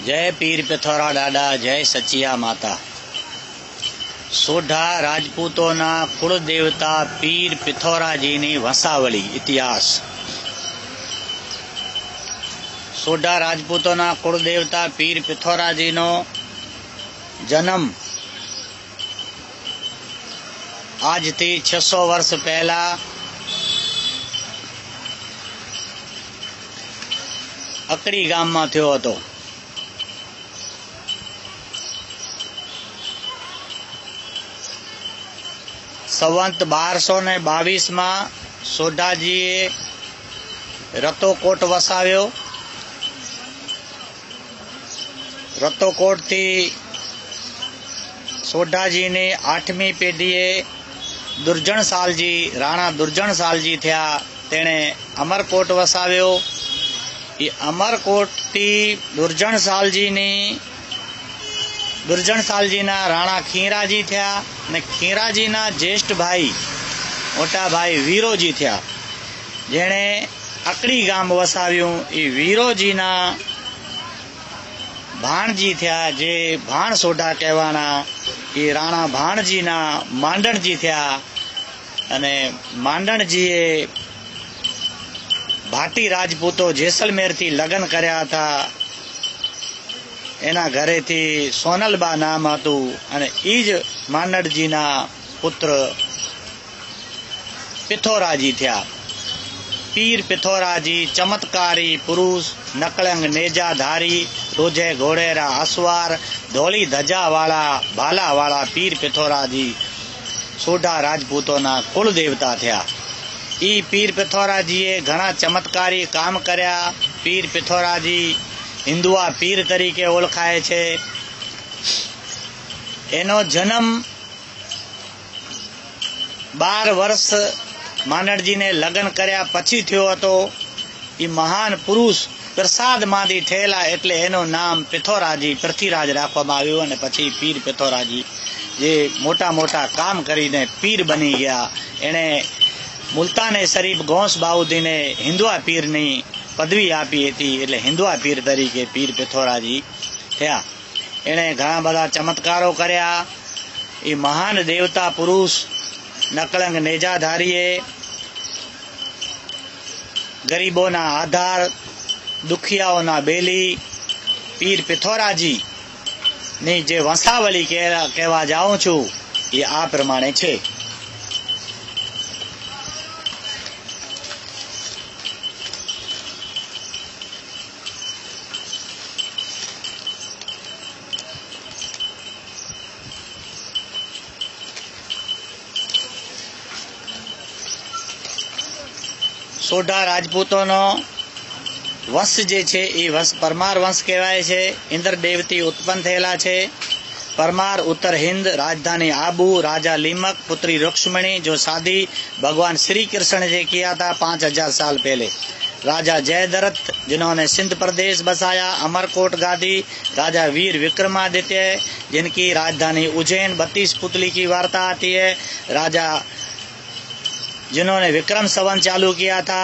जय पीर पिथौरा डाडा, जय सचिया माता। सोढा राजपूतोना कुल देवता पीर पिथौराजीनी वंशावली इतिहास। सोढा राजपूतोना कुल देवता पीर पिथौराजीनो जन्म आज थी 600 वर्ष पहला अकड़ी गाम में थयो हतो। संवत 1222 में सोढाजीए रतोकोट वसाव्यो। रतोकोट थी सोढाजी ने 8મી पेढ़ीए दुर्जन सालजी राणा दुर्जन सालजी थया तेने अमरकोट वसाव्यो। ये अमरकोट थी दुर्जन सालजी ना राणा खीराजी थया ने खीराजी ना ज्येष्ठ भाई मोटा भाई वीरोजी थया जेने अकड़ी गाम वसाव्યું। ये वीरोजी ना भाणजी थया जे भाण सोढा कहवाना। ये राणा भाणजी ना मांडणजी थया अने मांडणजीए भाटी राजपूतो जैसलमेर थी लग्न कर्या था। एना घरे थी सोनलबा नाम हतु अने ईज मांडणजी ना पुत्र पिथौराजी थया। पीर पिथौराजी चमत्कारी पुरुष नकलंग नेजाधारी रोजे घोड़ेरा असवार धोली धजा वाला भाला वाला पीर पिथौराजी सोढा राजपूतोना कुल देवता थया। ई पीर पिथौराजीए घणा चमत्कारी काम कर्या। पीर पिथौराजी हिंदुआ पीर तरीके ओळखाय छे। एनो जन्म 12 वर्ष मांडणजी ने लग्न कर्या पछी थयो हतो। ई महान पुरुष प्रसाद मांथी थयेला एटले एनो नाम पिथौराजी पृथ्वीराज राखवामां आव्युं अने पछी पीर पिथौराजी जे मोटा मोटा काम करीने पीर बनी गया। एणे मुल्ताने शरीफ गौस बाउद्दीन ने हिंदुआ पीरनी पदवी आपी हती एटले हिंदुआ पीर तरीके पीर पिथौराजी थया। एणे घणा बधा चमत्कारो कर्या। ए महान देवता पुरुष नकलंग नेजाधारीए गरीबोना आधार दुखियाओना बेली पीर पिथौराजी ने जे वंशावली कहेवा जाऊं छूं ए आ प्रमाणे छे। सोढा राजपूतोनो वंश जे छे ए वंश परमार वंश कहेवाय छे। इंद्रदेवती उत्पन्न थयेला छे। परमार उत्तर हिंद राजधानी आबू राजा लीमक पुत्री रुक्ष्मणी जो शादी भगवान श्री कृष्ण से किया था 5000 साल पहले। राजा जयद्रथ जिन्होंने सिंध प्रदेश बसाया। अमरकोट गादी राजा वीर विक्रमादित्य जिनकी राजधानी उज्जैन 32 पुतली की वार्ता आती है। राजा जिन्होंने विक्रम संवत चालू किया था।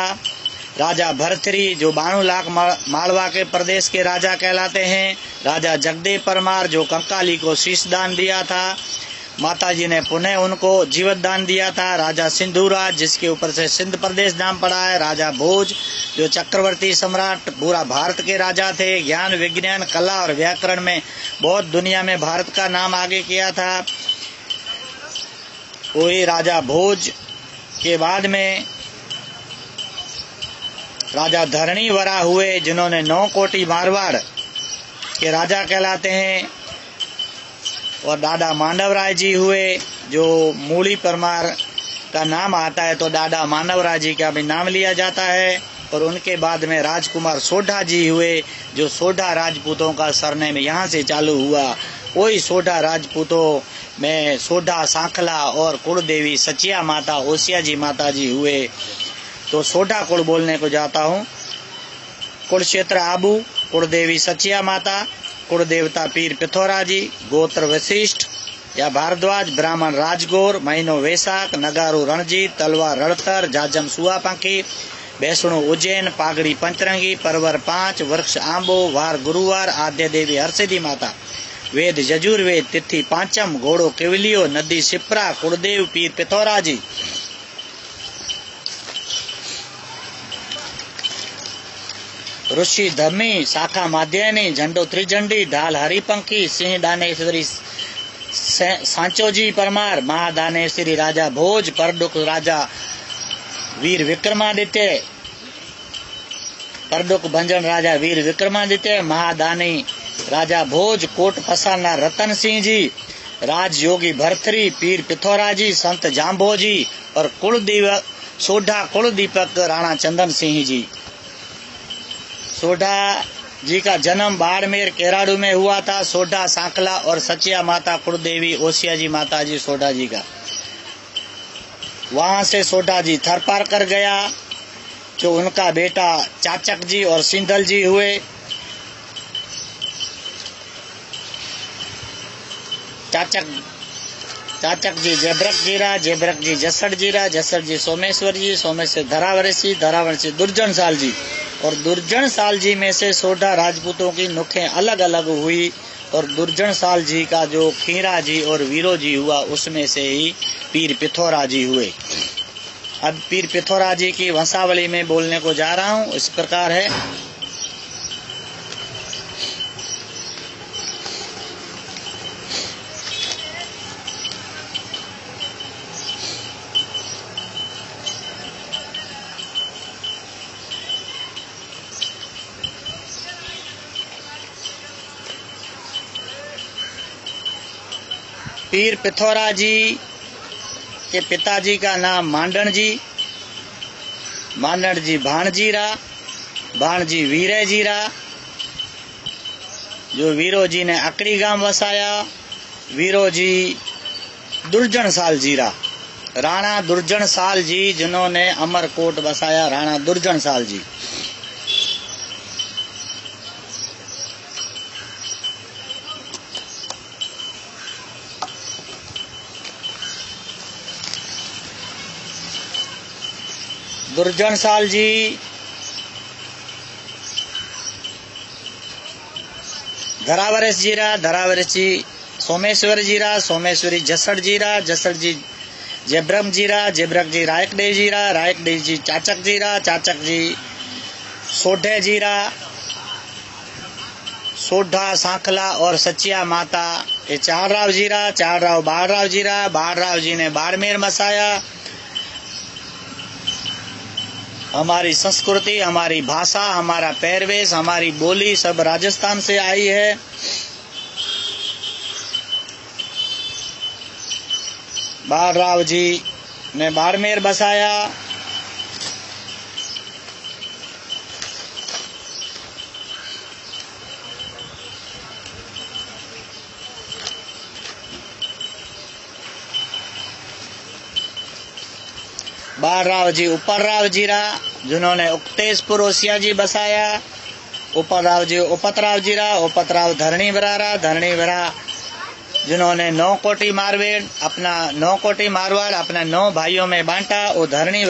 राजा भरथरी जो 92 लाख मालवा के प्रदेश के राजा कहलाते हैं। राजा जगदेव परमार जो कंकाली को शीश दान दिया था। माताजी ने पुनः उनको जीवत दान दिया था। राजा सिंधुराज जिसके ऊपर से सिंध प्रदेश नाम पड़ा है। राजा भोज जो चक्रवर्ती सम्राट पूरा भारत के राजा थे। ज्ञान विज्ञान कला और व्याकरण में बहुत दुनिया में भारत का नाम आगे किया था। वही राजा भोज के बाद में राजा धरणी वरा हुए जिन्होंने 9 कोटि मारवाड़ के राजा कहलाते हैं। और दादा मांडवराय जी हुए जो मूली परमार का नाम आता है तो दादा मांडवराय जी का भी नाम लिया जाता है। और उनके बाद में राजकुमार सोढा जी हुए जो सोढा राजपूतों का सरनेम यहाँ से चालू हुआ। वही सोढा राजपूतों में सोढा सांखला और कुलदेवी सचिया माता ओसिया जी माता जी हुए। तो सोढा कुल बोलने को जाता हूँ। कुल क्षेत्र आबू कुलदेवी सचिया माता कुल देवता पीर पिथौराजी गोत्र वशिष्ठ या भारद्वाज ब्राह्मण राजगौर महीनो वैशाख नगारू रणजीत तलवार रणथर जाजम सुआ पंखी बेसणु उज्जैन, पागड़ी पंचरंगी, परवर 5, वृक्ष आंबो, वार गुरुवार, आद्य देवी हरसिद्धि माता, वेद यजुर्वेद, तिथि पांचम, घोड़ो केवलियो, नदी शिप्रा, कुलदेव पीर पिथौरा जी। ऋषि धमी, शाखा माध्यनी, झंडो त्रिझंडी, ढाल हरिपंखी, सिंह दानेश्वरी सांचो जी परमार, महादानेश्वरी राजा भोज, परडुक राजा वीर विक्रमादित्य, परडुक भंजन राजा वीर विक्रमादित्य, महादानी राजा भोज, कोट फसाना रतन सिंह जी, राज योगी भरथरी, पीर पिथौरा जी, संत जाम्बो जी और सोढ़ा कुलदीपक राणा चंदन सिंह जी। सोढ़ा जी का जन्म बाड़मेर केराडू में हुआ था। सोढ़ा सांखला और सचिया माता कुलदेवी ओसिया जी माता जी सोढ़ा जी का। वहां से सोढ़ा जी थरपार कर गया, जो उनका बेटा चाचक जी और सिंधल जी हुए। चाचक जी जेबरक जीरा, जेबरक जी जसड़ जीरा, जसड़ जी सोमेश्वर जी, सोमेश्वर धरावरसी, धरावरसी दुर्जन साल जी और दुर्जन साल जी में से सोढ़ा राजपूतों की नुखें अलग अलग हुई और दुर्जन साल जी का जो खीरा जी और वीरो जी हुआ उसमें से ही पीर पिथौरा जी हुए। अब पीर पिथौरा जी की वंशावली में बोलने को जा रहा हूँ। इस प्रकार है। पीर पिथौरा जी के पिताजी का नाम मांडन जी, मांडन जी भाणजीरा, भाणजी वीरे जीरा, जो वीरो जी ने अकड़ी गांव वसाया, वीरो जी दुर्जन साल जीरा, राणा दुर्जन साल जी जिन्होंने अमरकोट बसाया, राणा दुर्जन साल जी। दुर्जन साल जी धरावरस जीरा, धरावरस जी सोमेश्वर जीरा, सोमेश्वरी जसड़ जीरा, जसड़ जी जेब्रम जीरा, जेब्रक जी रायकडेव जीरा, रायकडेव जी चाचक जीरा, चाचक जी सोढ़े जीरा, सोढ़ा सांखला और सचिया माता ये चार राव जीरा, चार राव बाड़राव जीरा, बाड़राव जी ने बाड़मेर मसाया। हमारी संस्कृति, हमारी भाषा, हमारा पैरवेश, हमारी बोली सब राजस्थान से आई है। बाड़राव जी ने बाड़मेर बसाया। बाड़राव जी उपरराव जीरा जिन्होंने उक्तेशपुर ओसिया जी बसाया। उपरराव जी उपतराव जीरा, उपतराव धरणी बरारा, धरणी बरा जिन्होंने 9 कोटी मारवेड़ अपना 9 कोटी मारवाड़ अपने 9 भाइयों में बांटा, वो धरणी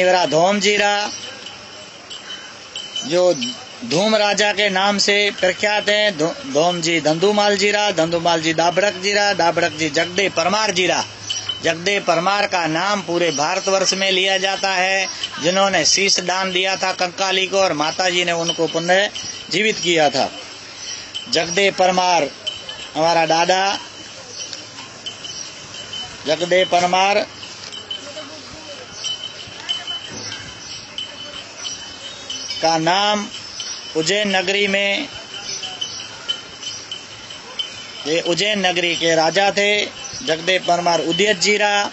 बरा धोम जीरा जो धूम राजा के नाम से प्रख्यात हैं। धोम जी धंधुमाल जीरा, धंधुमाल जी दाबड़क जीरा, दाबड़क जी जगदे परमार जीरा। जगदे परमार का नाम पूरे भारतवर्ष में लिया जाता है, जिन्होंने शीश दान दिया था कंकाली को और माताजी ने उनको पुनः जीवित किया था। जगदे परमार हमारा दादा जगदे परमार का नाम उज्जैन नगरी में, ये उज्जैन नगरी के राजा थे। जगदे परमार उदयत जीरा,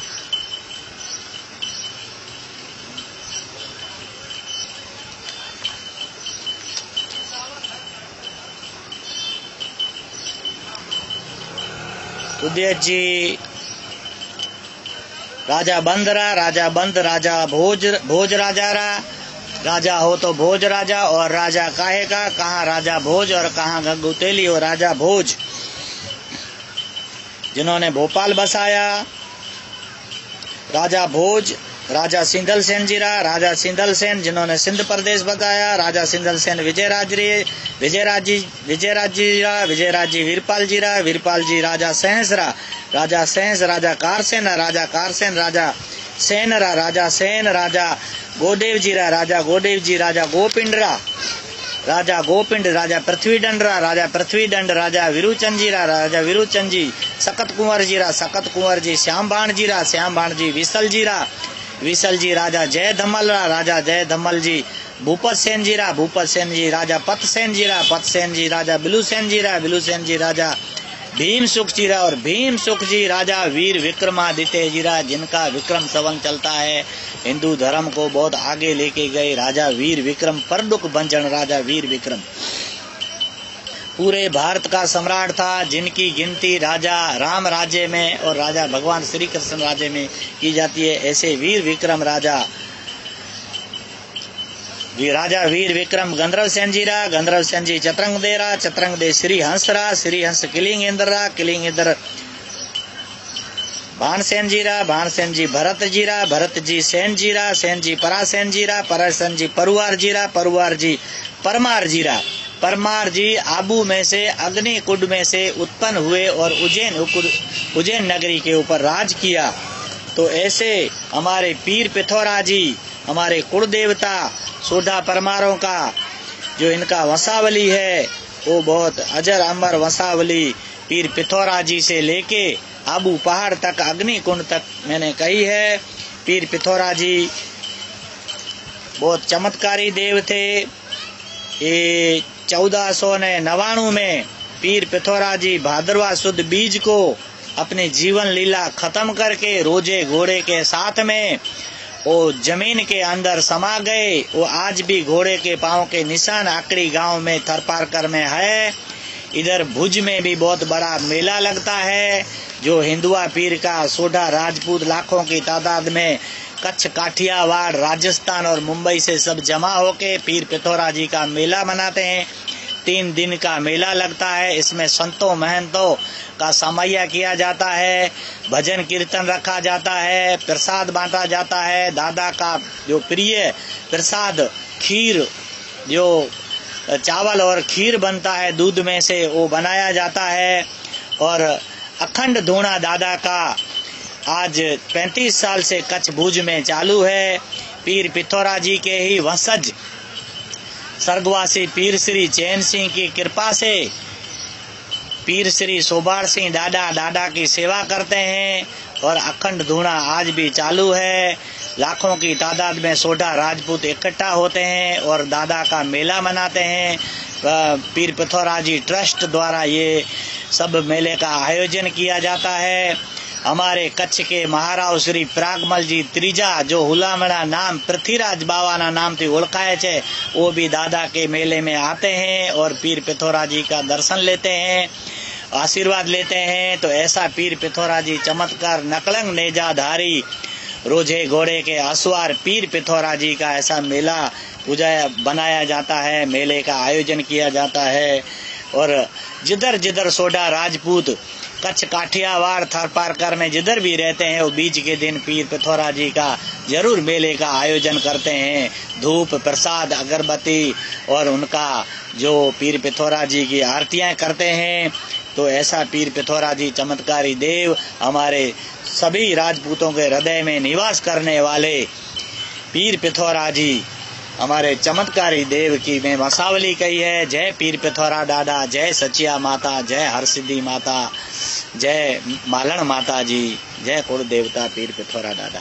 उदयत जी राजा बंदरा, राजा बंद राजा भोज राजा राजा हो तो भोज राजा, और राजा काहे का, कहाँ राजा भोज और कहाँ गंगू तेली और राजा भोज जिन्होंने भोपाल बसाया। राजा भोज राजा सिंधल सेन जीरा, राजा सिंधल सेन जिन्होंने सिंध प्रदेश बताया, राजा सिंधल सेन विजयराज जी वीरपाल जीरा, वीरपाल जी राजा सहसरा, राजा सहस राजा कारसेन, राजा कारसेन राजा सेनरा, राजा सेन राजा गोदेव जीरा, राजा गोदेव जी राजा गोपिंडरा, राजा गोपिंड, राजा पृथ्वीदंडरा, राजा पृथ्वीदंड, राजा विरुचंद जीरा, राजा विरुचंद जी सकत कुंवर जीरा, सकत कुंवर जी श्यामबाण जीरा, श्यामबाण जी विसल जीरा, विसल जी राजा जय धमलरा, राजा जय धमल जी भूपत सेन जीरा, भूपत सेन जी राजा पत सेन जीरा, पत सेन जी राजा बिलू सेन जीरा, बिलू सेन जी राजा भीम सुख जीरा, और भीम सुख जी राजा वीर विक्रमादित्य जीरा, जिनका विक्रम संवत चलता है, हिंदू धर्म को बहुत आगे लेके गए राजा वीर विक्रम, परडुक भंजन राजा वीर विक्रम पूरे भारत का सम्राट था, जिनकी गिनती राजा राम राज्य में और राजा भगवान श्री कृष्ण राज्य में की जाती है। ऐसे वीर विक्रम राजा वीर विक्रम गंधर्व सेन जीरा, गंधर्व सेन जी चतरंग देरा, चतरंग दे श्री हंसरा, श्री हंस किलिंग इंद्रा, किलिंग इंद्र भानसेन जीरा, भानसेन जी भरत जीरा, भरत जी सेन जीरा, सेन जी परासेन जीरा, परासेन जी परुवार जीरा, परुवार जी परमार जीरा, परमार जी आबू में से अग्नि कुंड में से उत्पन्न हुए और उज्जैन नगरी के ऊपर राज किया। तो ऐसे हमारे पीर पिथौरा जी, हमारे कुल देवता सोढ़ा परमारों का जो इनका वंशावली है वो बहुत अजर अमर वंशावली पीर पिथौरा जी से लेके आबू पहाड़ तक, अग्नि कुंड तक मैंने कही है। पीर पिथौरा जी बहुत चमत्कारी देव थे। ये 1499 में पीर पिथौरा जी भाद्रवा सुद बीज को अपनी जीवन लीला खत्म करके रोजे घोड़े के साथ में वो जमीन के अंदर समा गए। वो आज भी घोड़े के पांव के निशान आकड़ी गांव में थरपारकर में है। इधर भुज में भी बहुत बड़ा मेला लगता है, जो हिंदुआ पीर का सोढ़ा राजपूत लाखों की तादाद में कच्छ, काठियावाड़, राजस्थान और मुंबई से सब जमा होके पीर पिथौरा जी का मेला मनाते हैं। 3 दिन का मेला लगता है। इसमें संतों महंतों का समैया किया जाता है, भजन कीर्तन रखा जाता है, प्रसाद बांटा जाता है। दादा का जो प्रिय प्रसाद खीर, जो चावल और खीर बनता है दूध में से, वो बनाया जाता है। और अखंड धूना दादा का आज 35 साल से कच्छ भुज में चालू है। पीर पिथौरा जी के ही वंशज स्वर्गवासी पीर श्री चैन सिंह की कृपा से पीर श्री सोबार सिंह दादा की सेवा करते हैं और अखंड धूना आज भी चालू है। लाखों की तादाद में सोढ़ा राजपूत इकट्ठा होते हैं और दादा का मेला मनाते हैं। पीर पिथौरा जी ट्रस्ट द्वारा ये सब मेले का आयोजन किया जाता है। हमारे कच्छ के महाराव श्री प्रागमल जी त्रीजा, जो हुलामणा नाम पृथ्वीराज बावाना नाम थी ओळखाय छे, वो भी दादा के मेले में आते हैं और पीर पिथौरा जी का दर्शन लेते हैं, आशीर्वाद लेते हैं। तो ऐसा पीर पिथौरा जी चमत्कार नकलंग नेजाधारी रोजे घोड़े के असवार पीर पिथौरा जी का ऐसा मेला बनाया जाता है, मेले का आयोजन किया जाता है। और जिधर जिधर सोढ़ा राजपूत कच्छ, काठियावाड़, थरपारकर में जिधर भी रहते हैं, वो बीज के दिन पीर पिथौरा जी का जरूर मेले का आयोजन करते हैं। धूप, प्रसाद, अगरबत्ती और उनका जो पीर पिथौरा जी की आरतियां करते हैं। तो ऐसा पीर पिथौरा जी चमत्कारी देव, हमारे सभी राजपूतों के हृदय में निवास करने वाले पीर पिथौरा जी हमारे चमत्कारी देव की मैं वंशावली कही है। जय पीर पिथौरा दादा, जय सचिया माता, जय हरसिद्धि माता, जय मालन माता जी, जय कुल देवता पीर पिथौरा दादा।